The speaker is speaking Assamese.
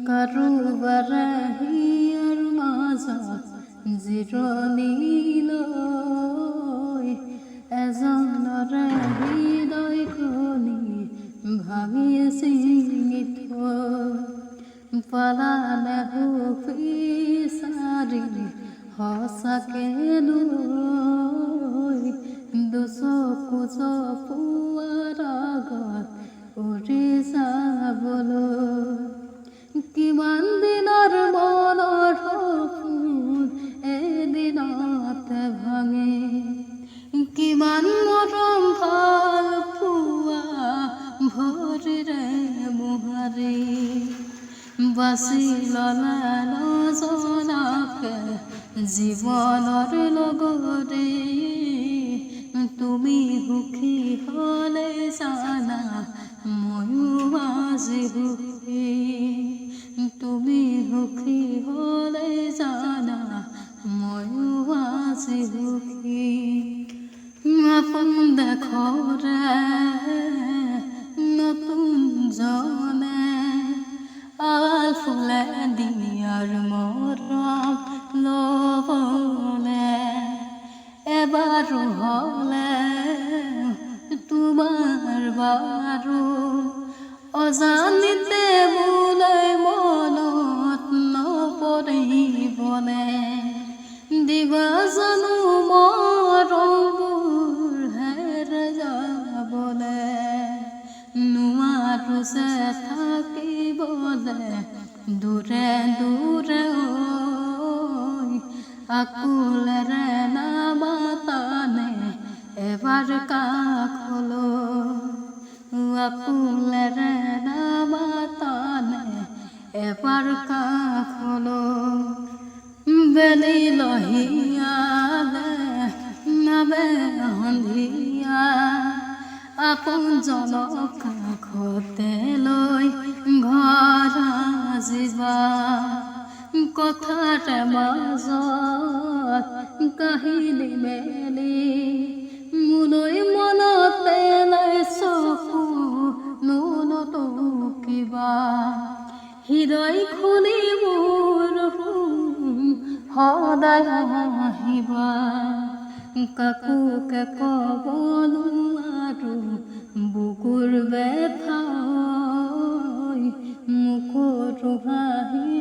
কাৰোবাৰে হিয়াৰ মাজত জিৰণি লৈ এজনৰে হৃদয় খনি ভাঙি ছিঙি থৈ পালালে বিচাৰি সঁচাকে লৈ দুচকু জপোৱাৰ আগত উৰি যাবলৈ কিমান দিনৰ মনৰ সপোন এদিনতে ভাঙে কিমান মৰম ভাল পোৱা ভৰিৰে মোহাৰি বাচি ললা নজনাকে জীৱনৰ লগতে তুমি সুখী হ'লে জানা ময়ো আজি সুখী তুমি সুখী হ'লে জানা ময়ো আজি সুখী আপোন দেখৰে নতুন জনে আল ফুলে দিয়াৰ মৰম ল'বলে এবাৰো হ'লে তোমাৰ বাৰু অজানিতে মোলৈ মনত নপৰিবনে দিবা জানো মৰমবোৰ হেৰাই যাবলে নোৱাৰো যে থাকিবলে দূৰে দূৰে আকুলেৰে নামাতানে এবাৰ কাষলৈ আকুলেৰে নামাতানে এবাৰ কাষলৈ বেলি লহিয়ালে নাবে সন্ধিয়া আপোনজনক কাষতে লৈ ঘৰ আজিবা কথাৰে মাজত কাহিনী মেলি মোলৈ মনত পেলাই চকু নুনতো কিবা হৃদয় খুলি মোৰ সদায় আহিবা কাকোকে ক'ব নোৱাৰো বুকুৰ বেথাই মুখৰো হাঁহি